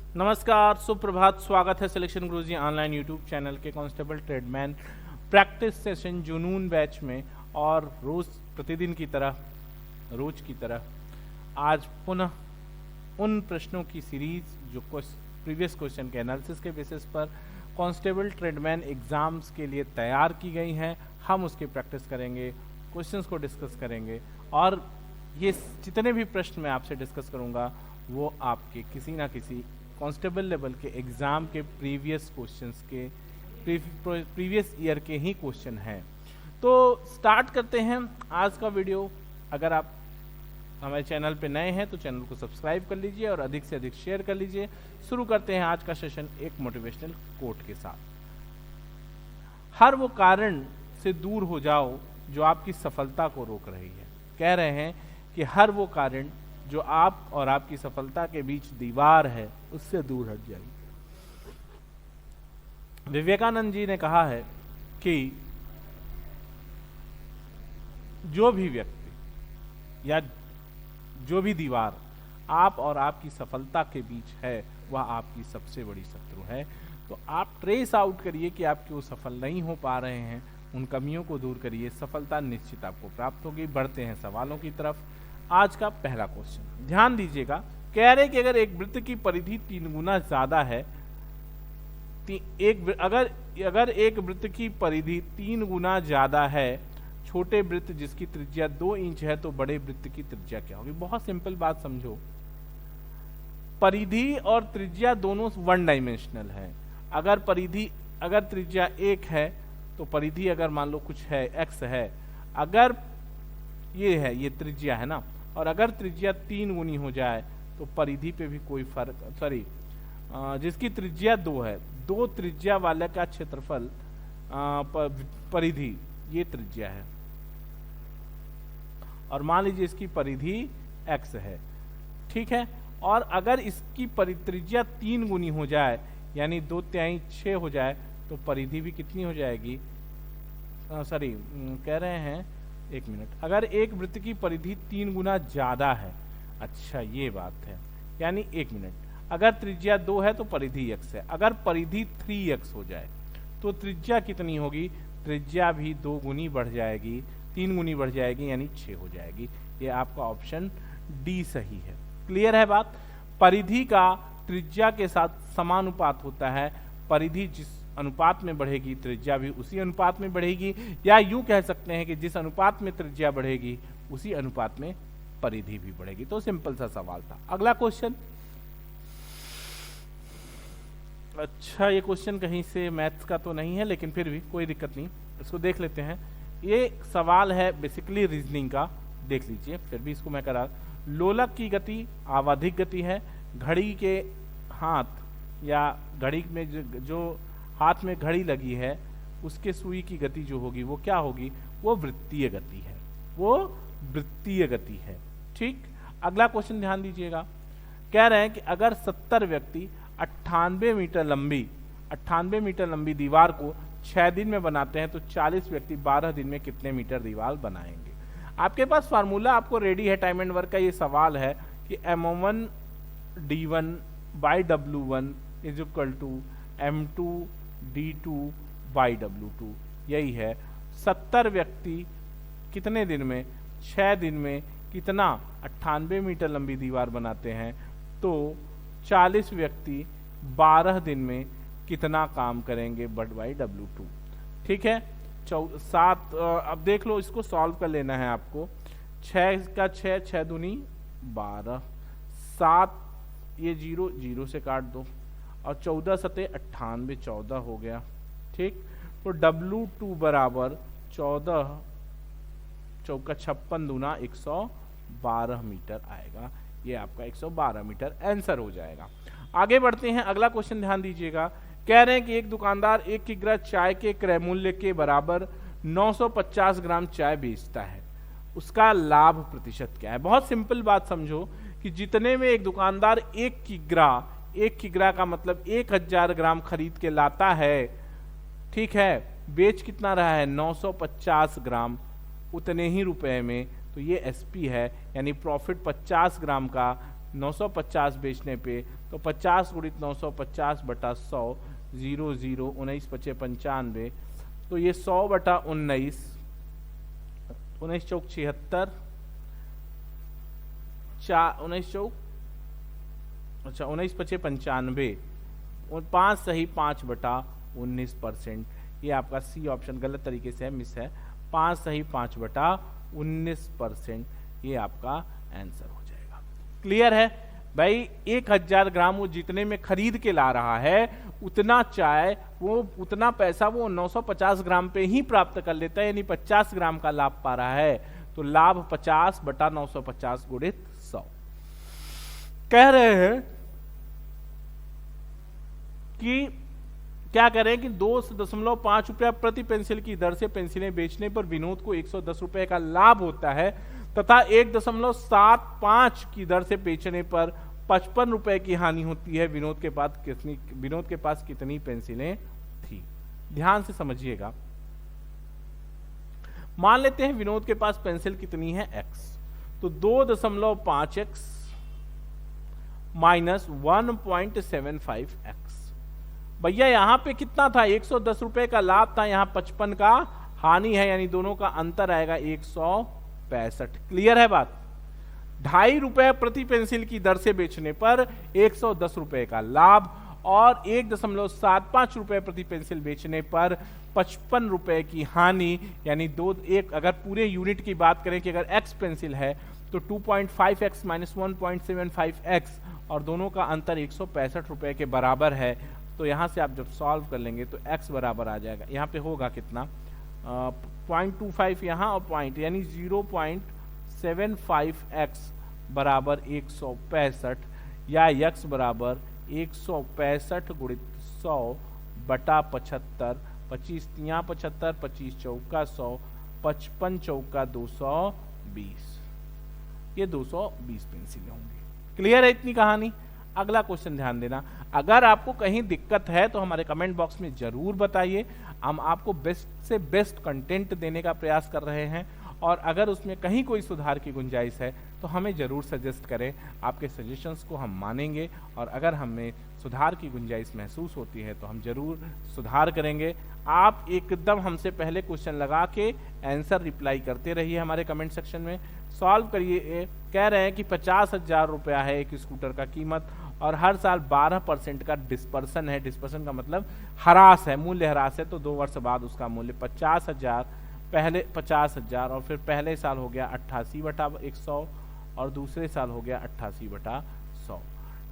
नमस्कार, सुप्रभात। स्वागत है सिलेक्शन गुरुजी ऑनलाइन यूट्यूब चैनल के कांस्टेबल ट्रेडमैन प्रैक्टिस सेशन जुनून बैच में। और रोज प्रतिदिन की तरह रोज की तरह आज पुनः उन प्रश्नों की सीरीज जो प्रीवियस क्वेश्चन के एनालिसिस के बेसिस पर कांस्टेबल ट्रेडमैन एग्जाम्स के लिए तैयार की गई हैं, हम उसकी प्रैक्टिस करेंगे, क्वेश्चंस को डिस्कस करेंगे। और ये जितने भी प्रश्न मैं आपसे डिस्कस करूंगा वो आपके किसी ना किसी कांस्टेबल लेवल के एग्ज़ाम के प्रीवियस क्वेश्चंस के प्रीवियस ईयर के ही क्वेश्चन हैं। तो स्टार्ट करते हैं आज का वीडियो। अगर आप हमारे चैनल पे नए हैं तो चैनल को सब्सक्राइब कर लीजिए और अधिक से अधिक शेयर कर लीजिए। शुरू करते हैं आज का सेशन एक मोटिवेशनल कोट के साथ। हर वो कारण से दूर हो जाओ जो आपकी सफलता को रोक रही है। कह रहे हैं कि हर वो कारण जो आप और आपकी सफलता के बीच दीवार है उससे दूर हट जाइए। विवेकानंद जी ने कहा है कि जो भी व्यक्ति या जो भी दीवार आप और आपकी सफलता के बीच है वह आपकी सबसे बड़ी शत्रु है। तो आप ट्रेस आउट करिए कि आप क्यों सफल नहीं हो पा रहे हैं, उन कमियों को दूर करिए, सफलता निश्चित आपको प्राप्त होगी। बढ़ते हैं सवालों की तरफ। आज का पहला क्वेश्चन ध्यान दीजिएगा। कह रहे कि अगर एक वृत्त की परिधि 3 गुना ज्यादा है, अगर एक वृत्त की परिधि 3 गुना ज्यादा है, छोटे वृत्त जिसकी त्रिज्या 2 इंच है, तो बड़े वृत्त की त्रिज्या क्या होगी। बहुत सिंपल बात समझो, परिधि और त्रिज्या दोनों वन डायमेंशनल है। अगर त्रिज्या 1 है तो परिधि अगर मान लो कुछ है x है, अगर ये है, ये त्रिज्या है ना, और अगर त्रिज्या 3 गुनी हो जाए तो परिधि पे भी कोई फर्क, जिसकी त्रिज्या 2 है, 2 त्रिज्या वाले का क्षेत्रफल परिधि ये त्रिज्या है, और मान लीजिए इसकी परिधि x है, ठीक है। और अगर इसकी त्रिज्या 3 गुनी हो जाए यानी 2/3 6 हो जाए तो परिधि भी कितनी हो जाएगी, कह रहे हैं 1 मिनट, अगर एक वृत्त की परिधि 3 गुना ज्यादा है, अच्छा ये बात है, यानी 1 मिनट, अगर त्रिज्या 2 है तो परिधि x है, अगर परिधि 3x हो जाए तो त्रिज्या कितनी होगी, त्रिज्या भी 2 गुनी बढ़ जाएगी, 3 गुनी बढ़ जाएगी, यानी 6 हो जाएगी। ये आपका ऑप्शन डी सही है। क्लियर है बात। परिधि का त्रिज्या के साथ समानुपात होता है। परिधि जिस अनुपात में बढ़ेगी त्रिज्या भी उसी अनुपात में बढ़ेगी, या यूं कह सकते हैं कि जिस अनुपात में त्रिज्या बढ़ेगी उसी अनुपात में परिधि भी बढ़ेगी। तो सिंपल सा सवाल था। अगला क्वेश्चन, अच्छा ये क्वेश्चन कहीं से मैथ्स का तो नहीं है, लेकिन फिर भी कोई दिक्कत नहीं, इसको देख लेते हैं। ये सवाल है बेसिकली रीजनिंग का, देख लीजिए, फिर भी इसको मैं करा। लोलक की गति आवधिक गति है, घड़ी के हाथ या घड़ी में जो हाथ में घड़ी लगी है उसके सुई की गति जो होगी वो क्या होगी, वो वृत्तीय गति है, वो वृत्तीय गति है, ठीक। अगला क्वेश्चन ध्यान दीजिएगा। कह रहे हैं कि अगर 70 व्यक्ति 98 मीटर लंबी दीवार को 6 दिन में बनाते हैं तो 40 व्यक्ति 12 दिन में कितने मीटर दीवार बनाएंगे। आपके पास फार्मूला आपको रेडी है, टाइम एंड वर्क का ये सवाल है कि m1 d1 by w1 is equal to m2 d2 by w2, यही है। 70 व्यक्ति कितने दिन में, 6 दिन में कितना 98 मीटर लंबी दीवार बनाते हैं, तो 40 व्यक्ति 12 दिन में कितना काम करेंगे बाई w2, ठीक है। 7, अब देख लो, इसको सॉल्व कर लेना है आपको। 6 का 6, 6 दूनी 12, 7 ये 0 से काट दो, और 14 सते 98, 14 हो गया, ठीक। तो W2 बराबर 14 चौका 56 दूना 112 मीटर आएगा। ये आपका 112 मीटर आंसर हो जाएगा। आगे बढ़ते हैं। अगला क्वेश्चन ध्यान दीजिएगा। कह रहे हैं कि एक दुकानदार 1 किग्रा चाय के क्रय मूल्य के बराबर 950 ग्राम चाय बेचता है, उसका लाभ प्रतिशत क्या है। बहुत सिंपल बात समझो कि जितने में एक दुकानदार 1 किग्रा का मतलब 1000 ग्राम खरीद के लाता है, ठीक है, बेच कितना रहा है 950 ग्राम, उतने ही रुपए में, तो ये एसपी है, यानी प्रॉफिट 50 ग्राम का 950 बेचने पे, तो 50 गुणित 950 बटा 100, 0 0 19 पचे 95, तो ये 100 बटा 19, 19 चौक 76, 19 चौक, अच्छा 19 पचे 95, और 5 सही 5 बटा 19%। ये आपका सी ऑप्शन गलत तरीके से है, मिस है। 5 सही 5 बटा 19%, ये आपका आंसर हो जाएगा। क्लियर है भाई? 1000 ग्राम वो जितने में खरीद के ला रहा है, उतना चाय वो, उतना पैसा वो 950 ग्राम पे ही प्राप्त कर लेता है, यानी 50 ग्राम का लाभ पा रहा है। तो लाभ 50 बटा 950 गुणित 100। कह रहे हैं कि क्या करें कि 2.5 रुपया प्रति पेंसिल की दर से पेंसिलें बेचने पर विनोद को 110 रुपए का लाभ होता है, तथा 1.75 की दर से बेचने पर 55 रुपए की हानि होती है। विनोद के पास कितनी पेंसिलें थी? ध्यान से समझिएगा। मान लेते हैं विनोद के पास पेंसिल कितनी है? x। तो 2.5x माइनस 1.75x। भैया यहां पे कितना था? 110 रुपए का लाभ था, यहां 55 का हानि है, यानी दोनों का अंतर आएगा 165। क्लियर है बात? 2.5 रुपए प्रति पेंसिल की दर से बेचने पर 110 रुपए का लाभ, और 1.75 रुपए प्रति पेंसिल बेचने पर 55 रुपए की हानि, यानी अगर पूरे यूनिट की बात करें कि अगर x पेंसिल है तो 2.5x माइनस 1.75x, और दोनों का अंतर 165 रुपए के बराबर है। तो यहां से आप जब सॉल्व कर लेंगे तो x बराबर आ जाएगा, यहाँ पे होगा कितना? 0.25 यहाँ और पॉइंट, यानी 0.75x बराबर 165, या x बराबर 165 गुणित 100 बटा 75, 25 तिया 75, 25 चौका 100, 55 चौका 220, ये 220 पेंसिलें होंगी। क्लियर है इतनी कहानी? अगला क्वेश्चन ध्यान देना। अगर आपको कहीं दिक्कत है तो हमारे कमेंट बॉक्स में जरूर बताइए, हम आपको बेस्ट से बेस्ट कंटेंट देने का प्रयास कर रहे हैं, और अगर उसमें कहीं कोई सुधार की गुंजाइश है तो हमें जरूर सजेस्ट करें। आपके सजेशंस को हम मानेंगे, और अगर हमें सुधार की गुंजाइश महसूस होती है तो हम जरूर सुधार करेंगे। आप एकदम हमसे पहले क्वेश्चन लगा के आंसर रिप्लाई करते रहिए हमारे कमेंट सेक्शन में, सॉल्व करिए। कह रहे हैं कि 50,000 रुपया है एक स्कूटर का कीमत, और हर साल 12% का डिस्पर्सन है। डिस्पर्सन का मतलब ह्रास है, मूल्य ह्रास है। तो 2 वर्ष बाद उसका मूल्य 50,000, पहले 50,000, और फिर पहले साल हो गया 88/100, और दूसरे साल हो गया 88/100।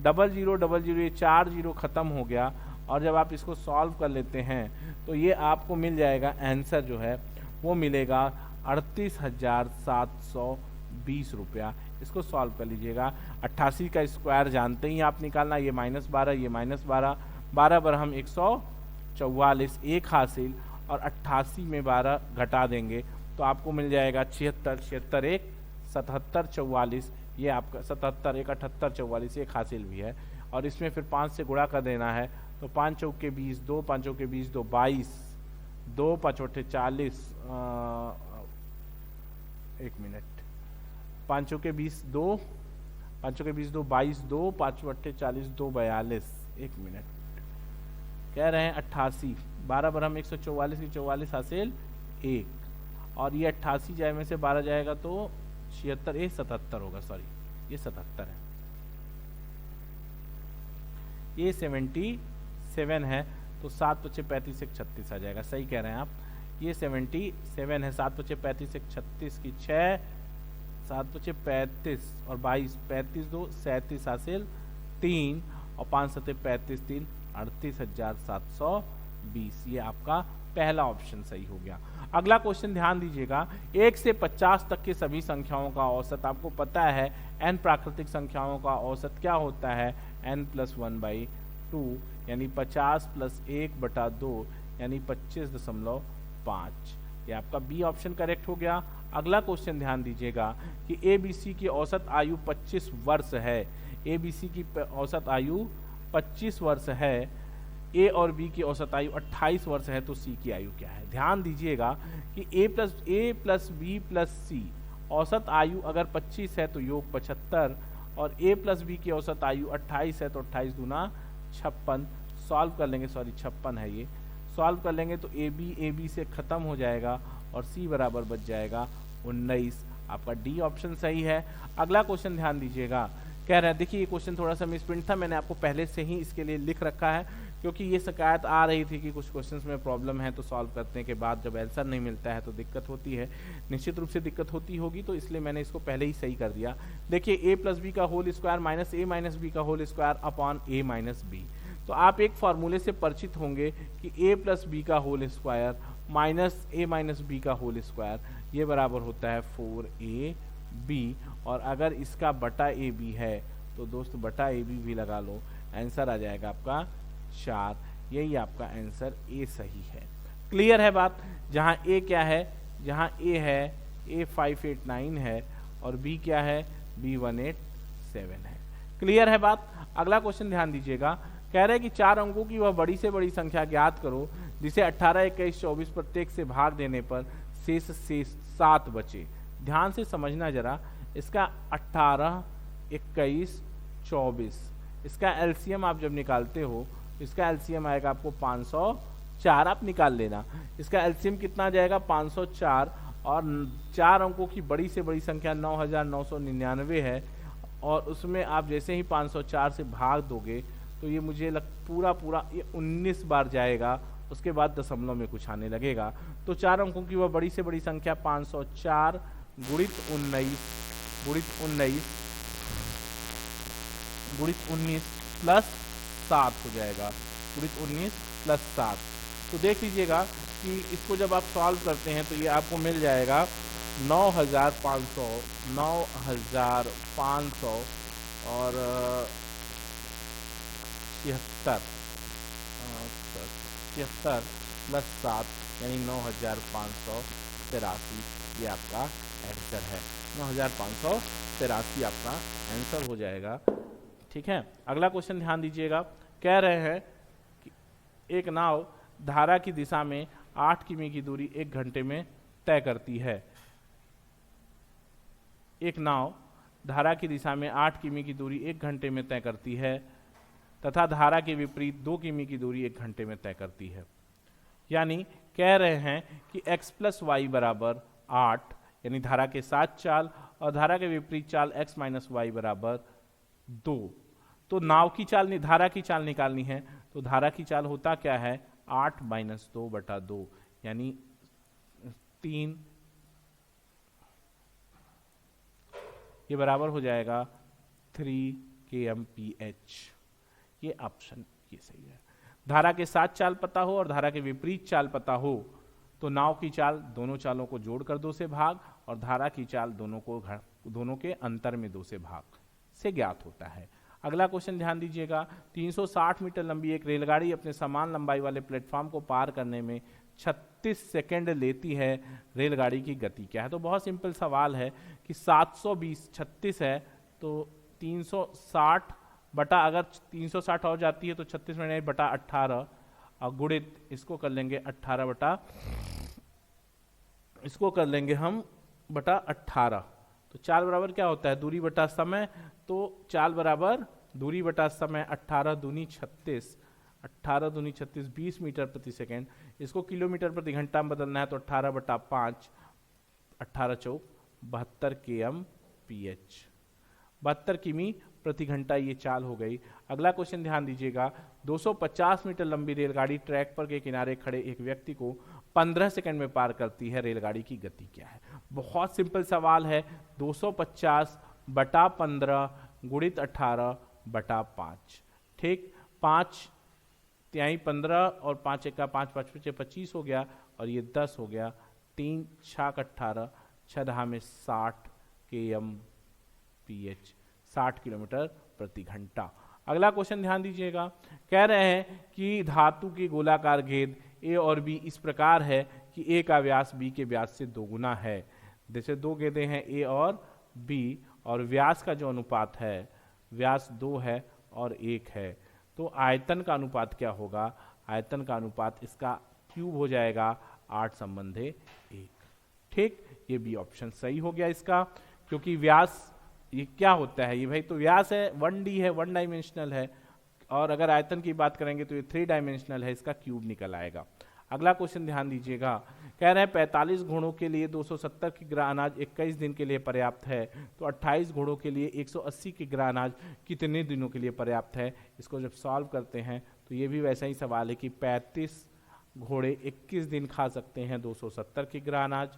0000 ये 4 जीरो खत्म हो गया, और जब आप इसको सॉल्व कर लेते हैं तो ये आपको मिल जाएगा, आंसर जो है वो मिलेगा 38,720 रुपया। इसको सॉल्व कर लीजिएगा। 88 का स्क्वायर जानते ही आप निकालना, ये -12, ये -12, 12 पर हम 144, 1 हासिल, और 88 में 12 घटा देंगे तो आपको मिल जाएगा 76, 76 1 77 44, ये आपका 77 1 78 44, 1 हासिल भी है, और इसमें फिर 5 से गुणा कर देना है। तो 5 चौके 20, 2 5 चौके 20, 2 22, 2 5 8 40, 1 मिनट, 5 चौके 20, 2 5 चौके 20, 2 22, 2 5 8 40, 2 42, 1 मिनट, कह रहे हैं 88, 12 पर हम 144 की 44 हासिल 1, और ये 88 जाए में से 12 जाएगा तो 76, ये 77 होगा, सॉरी ये 77 है, ये 77 है, तो 7 पचे 35 से 36 आ जाएगा। सही कह रहे हैं आप, ये 77 है, 7 पचे 35 से 36 की 6, 7 पचे 35 और 22, 35 2 37 हासिल 3, और 5 7 35 3 38,720। ये आपका पहला ऑप्शन सही हो गया। अगला क्वेश्चन ध्यान दीजिएगा। 1 से 50 तक के सभी संख्याओं का औसत, आपको पता है n प्राकृतिक संख्याओं का औसत क्या होता है, n+1/2, यानी 50 + 1/2, यानी 25.5। ये आपका बी ऑप्शन करेक्ट हो गया। अगला क्वेश्चन ध्यान दीजिएगा कि ABC की औसत आयु 25 वर्ष है। ABC की औसत आयु 25 वर्ष है, A और B की औसत आयु 28 वर्ष है, तो C की आयु क्या है? ध्यान दीजिएगा कि A + B + C औसत आयु अगर 25 है तो योग 75, और a प्लस बी की औसत आयु 28 है, तो 28 दूना 56। सॉल्व कर लेंगे, सॉरी 56 है ये, सॉल्व कर लेंगे तो ए बी से ख़त्म हो जाएगा और सी बराबर बच जाएगा 19। आपका डी ऑप्शन सही है। अगला क्वेश्चन ध्यान दीजिएगा, कह रहा है, देखिए ये क्वेश्चन थोड़ा सा मिसप्रिंट था, मैंने आपको पहले से ही इसके लिए लिख रखा है, क्योंकि ये शिकायत आ रही थी कि कुछ क्वेश्चंस में प्रॉब्लम है, तो सॉल्व करने के बाद जब आंसर नहीं मिलता है तो दिक्कत होती है। निश्चित रूप से दिक्कत होती होगी, तो इसलिए मैंने इसको पहले ही सही कर दिया। देखिए ए प्लस बी का होल स्क्वायर माइनस ए माइनस बी का होल स्क्वायर अपॉन ए माइनस बी। तो आप एक फॉर्मूले से परिचित होंगे कि ए प्लस बी का होल स्क्वायर माइनस ए माइनस बी का होल स्क्वायर ये बराबर होता है 4ab, और अगर इसका बटा ए बी है तो दोस्त बटा ए बी भी लगा लो, आंसर आ जाएगा आपका 4। यही आपका आंसर ए सही है। क्लियर है बात? जहाँ ए क्या है, जहाँ ए है A589 है और बी क्या है B187 है। क्लियर है बात? अगला क्वेश्चन ध्यान दीजिएगा, कह रहे हैं कि 4 अंकों की वह बड़ी से बड़ी संख्या ज्ञात करो जिसे 18, 21, 24 प्रत्येक से भाग देने पर शेष 7 बचे। ध्यान से समझना जरा, इसका 18, 21, 24 इसका एलसीएम आप जब निकालते हो, इसका एलसीएम आएगा आपको 504, आप निकाल लेना। इसका एलसीएम कितना जाएगा 504, और 4 अंकों की बड़ी से बड़ी संख्या 9999 है, और उसमें आप जैसे ही 504 से भाग दोगे तो ये मुझे पूरा ये 19 बार जाएगा, उसके बाद दशमलव में कुछ आने लगेगा। तो 4 अंकों की वह बड़ी से बड़ी संख्या 504 गुणित 19 प्लस 7 हो जाएगा, गुणित 19 प्लस 7। तो देख लीजिएगा कि इसको जब आप सॉल्व करते हैं तो ये आपको मिल जाएगा 9500 और 76 प्लस 7 यानी 9583, ये आपका आंसर है। 9583 आपका आंसर हो जाएगा। ठीक है, अगला क्वेश्चन ध्यान दीजिएगा, कह रहे हैं कि एक नाव धारा की दिशा में 8 किमी की दूरी 1 घंटे में तय करती है। एक नाव धारा की दिशा में 8 किमी की दूरी 1 घंटे में तय करती है तथा धारा के विपरीत 2 किमी की दूरी 1 घंटे में तय करती है। यानी कह रहे हैं कि x प्लस वाई बराबर 8, यानी धारा के साथ चाल और धारा के विपरीत चाल x माइनस वाई बराबर 2। तो नाव की चाल, धारा की चाल निकालनी है, तो धारा की चाल होता क्या है 8 माइनस 2 बटा 2 यानी 3, ये बराबर हो जाएगा 3 kmph। ये ऑप्शन ये सही है। धारा के साथ चाल पता हो और धारा के विपरीत चाल पता हो तो नाव की चाल दोनों चालों को जोड़कर 2 से भाग और धारा की चाल दोनों के अंतर में 2 से भाग से ज्ञात होता है। अगला क्वेश्चन ध्यान दीजिएगा, 360 मीटर लंबी एक रेलगाड़ी अपने समान लंबाई वाले प्लेटफॉर्म को पार करने में 36 सेकंड लेती है, रेलगाड़ी की गति क्या है? तो बहुत सिंपल सवाल है कि 720 36 है तो 360 बटा, अगर 360 और जाती है तो 36 मिनट बटा 18 और गुणित इसको कर लेंगे 18 बटा, इसको कर लेंगे हम बटा 18। तो चाल बराबर क्या होता है दूरी बटा समय, तो चाल बराबर दूरी बटा समय 18 दूनी 36, 18 दूनी 36 20 मीटर प्रति सेकेंड। इसको किलोमीटर प्रति घंटा में बदलना है तो 18 बटा 5, 18 चौक 72 kmph, 72 किमी प्रति घंटा ये चाल हो गई। अगला क्वेश्चन ध्यान दीजिएगा, 250 मीटर लंबी रेलगाड़ी ट्रैक पर के किनारे खड़े एक व्यक्ति को 15 सेकंड में पार करती है, रेलगाड़ी की गति क्या है? बहुत सिंपल सवाल है, 250 बटा 15 गुणित 18 बटा 5। ठीक, 5 तिहाई 15 और 5 1 5 5 25 हो गया और ये 10 हो गया, 3 6 18 6 में 60 kmph, 60 किलोमीटर प्रति घंटा। अगला क्वेश्चन ध्यान दीजिएगा, कह रहे हैं कि धातु की गोलाकार गेंद ए और बी इस प्रकार है कि ए का व्यास बी के व्यास से 2 गुना है। जैसे 2 गेंदें हैं ए और बी और व्यास का जो अनुपात है, व्यास 2 है और 1 है, तो आयतन का अनुपात क्या होगा? आयतन का अनुपात इसका क्यूब हो जाएगा 8 संबंधे 1। ठीक, ये बी ऑप्शन सही हो गया इसका, क्योंकि व्यास ये क्या होता है? ये भाई तो व्यास है, 1D है, 1 डायमेंशनल है, और अगर आयतन की बात करेंगे तो ये 3 डायमेंशनल है, इसका क्यूब निकल आएगा। अगला क्वेश्चन ध्यान दीजिएगा, कह रहे हैं 45 घोड़ों के लिए 270 किग्रा अनाज 21 दिन के लिए पर्याप्त है, तो 28 घोड़ों के लिए 180 किग्रा अनाज कितने दिनों के लिए पर्याप्त है? इसको जब सॉल्व करते हैं तो ये भी वैसा ही सवाल है कि 35 घोड़े 21 दिन खा सकते हैं 270 किग्रा अनाज,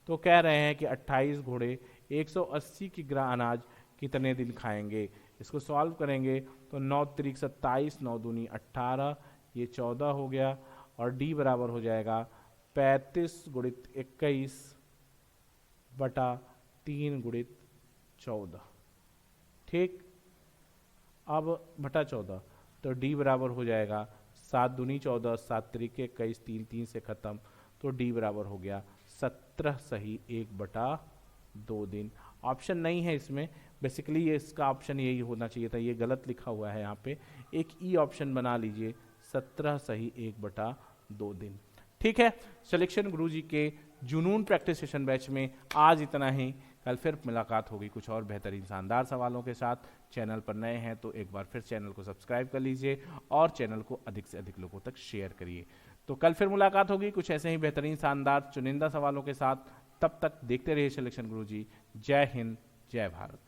तो कह रहे हैं कि 28 घोड़े 180 किग्रा अनाज कितने दिन खाएंगे? इसको सॉल्व करेंगे तो 9 त्रिक 27, 9 दूनी 18, ये 14 हो गया, और डी बराबर हो जाएगा 35 गुणित 21 बटा 3 गुणित 14। ठीक, अब बटा 14, तो डी बराबर हो जाएगा 7 दूनी 14, 7 त्रिक 21, 3 3 से खत्म, तो डी बराबर हो गया 17 सही 1/2 दिन। ऑप्शन नहीं है इसमें, बेसिकली ये इसका ऑप्शन यही होना चाहिए था, ये गलत लिखा हुआ है यहाँ पे, एक ई ऑप्शन बना लीजिए, 17 सही 1/2 दिन। ठीक है, सिलेक्शन गुरुजी के जुनून प्रैक्टिस सेशन बैच में आज इतना ही। कल फिर मुलाकात होगी कुछ और बेहतरीन शानदार सवालों के साथ। चैनल पर नए हैं तो एक बार फिर चैनल को सब्सक्राइब कर लीजिए और चैनल को अधिक से अधिक लोगों तक शेयर करिए। तो कल फिर मुलाकात होगी कुछ ऐसे ही बेहतरीन शानदार चुनिंदा सवालों के साथ। तब तक देखते रहिए सिलेक्शन गुरुजी। जय हिंद, जय भारत।